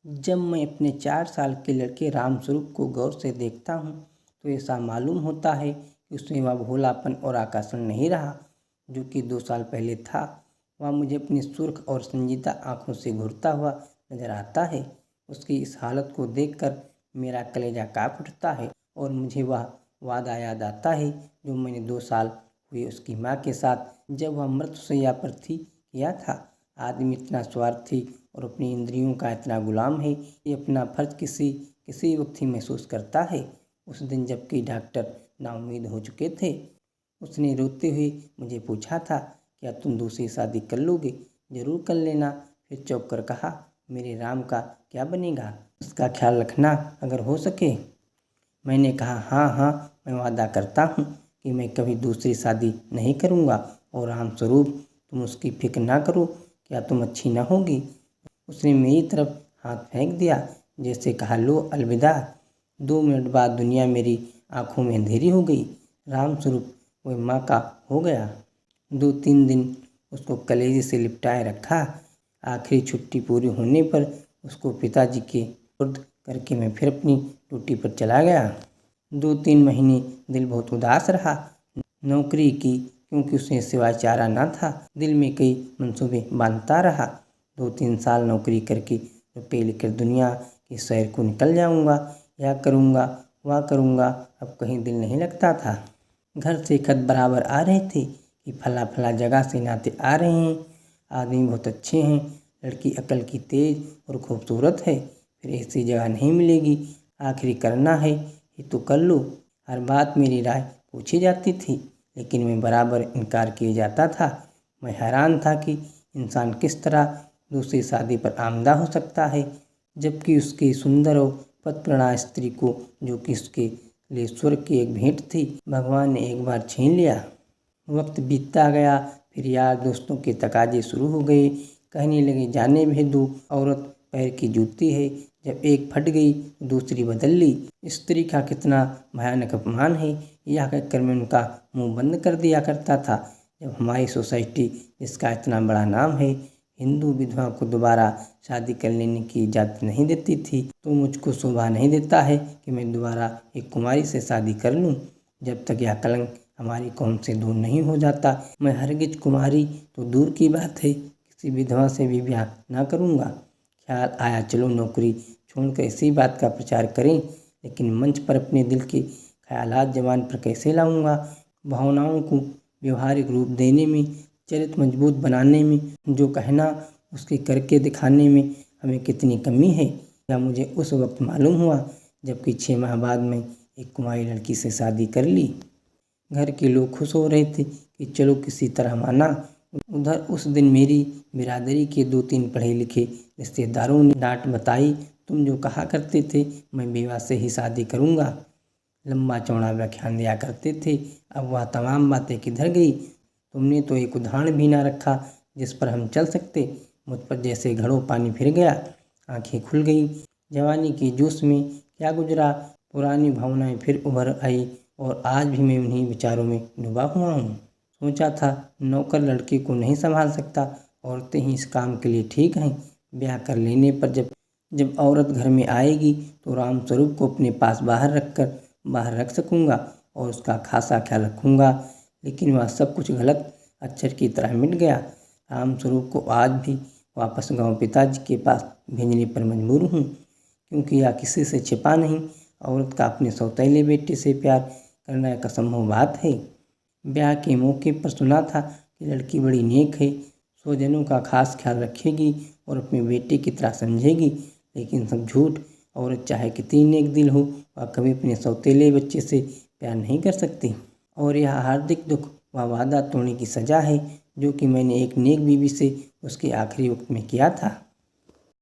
जब मैं अपने 4 साल के लड़के रामस्वरूप को गौर से देखता हूँ तो ऐसा मालूम होता है कि उसमें वह भोलापन और आकर्षण नहीं रहा जो कि 2 साल पहले था। वह मुझे अपनी सुर्ख और संजीदा आंखों से घूरता हुआ नजर आता है। उसकी इस हालत को देखकर मेरा कलेजा काँप उठता है और मुझे वह वादा याद आता है जो मैंने 2 साल हुए उसकी माँ के साथ जब वह मृत्युशैया पर थी किया था। आदमी इतना स्वार्थी और अपनी इंद्रियों का इतना गुलाम है कि अपना फर्ज किसी वक्त ही महसूस करता है। उस दिन जबकि डॉक्टर नाउम्मीद हो चुके थे, उसने रोते हुए मुझे पूछा था, क्या तुम दूसरी शादी कर लोगे? जरूर कर लेना। फिर चौंक कर कहा, मेरे राम का क्या बनेगा? उसका ख्याल रखना अगर हो सके। मैंने कहा, हाँ, मैं वादा करता हूँ कि मैं कभी दूसरी शादी नहीं करूँगा। और रामस्वरूप, तुम उसकी फिक्र ना करो, क्या तुम अच्छी ना होगी? उसने मेरी तरफ हाथ फेंक दिया, जैसे कहा, लो अलविदा। 2 मिनट बाद दुनिया मेरी आंखों में अंधेरी हो गई। रामस्वरूप वह माँ का हो गया। 2-3 दिन उसको कलेजे से लिपटाए रखा। आखिरी छुट्टी पूरी होने पर उसको पिताजी के सुपुर्द करके मैं फिर अपनी ड्यूटी पर चला गया। 2-3 महीने दिल बहुत उदास रहा नौकरी की, क्योंकि उसे सिवाय चारा ना था। दिल में कई मंसूबे बांधता रहा। 2-3 साल नौकरी करके रुपये लेकर दुनिया की सैर को निकल जाऊंगा, या करूंगा, वह करूंगा। अब कहीं दिल नहीं लगता था। घर से खत बराबर आ रहे थे कि फला जगह से नाते आ रहे हैं, आदमी बहुत अच्छे हैं, लड़की अकल की तेज और खूबसूरत है, फिर ऐसी जगह नहीं मिलेगी, आखिरी करना है ये तो कर लो। हर बात मेरी राय पूछी जाती थी, लेकिन मैं बराबर इनकार किया जाता था। मैं हैरान था कि इंसान किस तरह दूसरी शादी पर आमदा हो सकता है, जबकि उसकी सुंदर और पतप्रणा स्त्री को, जो कि उसके लिए स्वर्ग की एक भेंट थी, भगवान ने एक बार छीन लिया। वक्त बीतता गया, फिर यार दोस्तों के तकाजे शुरू हो गए। कहने लगे, जाने भेज दो, औरत पैर की जूती है, जब एक फट गई तो दूसरी बदल ली। स्त्री का कितना भयानक अपमान है, यह कहकर मैं उनका मुंह बंद कर दिया करता था। जब हमारी सोसाइटी, जिसका इतना बड़ा नाम है, हिंदू विधवा को दोबारा शादी कर लेने की इजाज़त नहीं देती थी, तो मुझको शोभा नहीं देता है कि मैं दोबारा एक कुमारी से शादी कर लूं। जब तक यह कलंक हमारी कौम से दूर नहीं हो जाता, मैं हरगिज कुमारी तो दूर की बात है, किसी विधवा से भी ब्याह ना करूँगा। ख्याल आया, चलो नौकरी छोड़कर इसी बात का प्रचार करें, लेकिन मंच पर अपने दिल के ख्यालात ज़बान पर कैसे लाऊंगा? भावनाओं को व्यवहारिक रूप देने में, चरित्र मजबूत बनाने में, जो कहना उसके करके दिखाने में हमें कितनी कमी है, यह मुझे उस वक्त मालूम हुआ जबकि 6 माह बाद मैं एक कुमारी लड़की से शादी कर ली। घर के लोग खुश हो रहे थे कि चलो किसी तरह माना। उधर उस दिन मेरी बिरादरी के 2-3 पढ़े लिखे रिश्तेदारों ने डांट बताई, तुम जो कहा करते थे मैं विवाह से ही शादी करूँगा, लंबा चौड़ा व्याख्यान दिया करते थे, अब वह तमाम बातें किधर गई? तुमने तो एक उदाहरण भी ना रखा जिस पर हम चल सकते। मुझ पर जैसे घड़ों पानी फिर गया, आंखें खुल गई। जवानी के जोश में क्या गुजरा, पुरानी भावनाएं फिर उभर आई और आज भी मैं उन्हीं विचारों में डूबा हुआ हूँ। सोचा था नौकर लड़के को नहीं संभाल सकता, औरतें ही इस काम के लिए ठीक हैं। ब्याह कर लेने पर जब औरत घर में आएगी तो रामस्वरूप को अपने पास बाहर रख सकूँगा और उसका खासा ख्याल रखूँगा। लेकिन वह सब कुछ गलत अक्षर की तरह मिट गया। रामस्वरूप को आज भी वापस गांव पिताजी के पास भेजने पर मजबूर हूँ, क्योंकि यह किसी से छिपा नहीं, औरत का अपने सौतेले बेटे से प्यार करना एक असंभव बात है। ब्याह के मौके पर सुना था कि लड़की बड़ी नेक है, स्वजनों का खास ख्याल रखेगी और अपने बेटे की तरह समझेगी, लेकिन सब झूठ। औरत चाहे कितनी नेक दिल हो, वह कभी अपने सौतेले बच्चे से प्यार नहीं कर सकती। और यह हार्दिक दुख व वादा तोड़ने की सज़ा है, जो कि मैंने एक नेक बीवी से उसके आखिरी वक्त में किया था।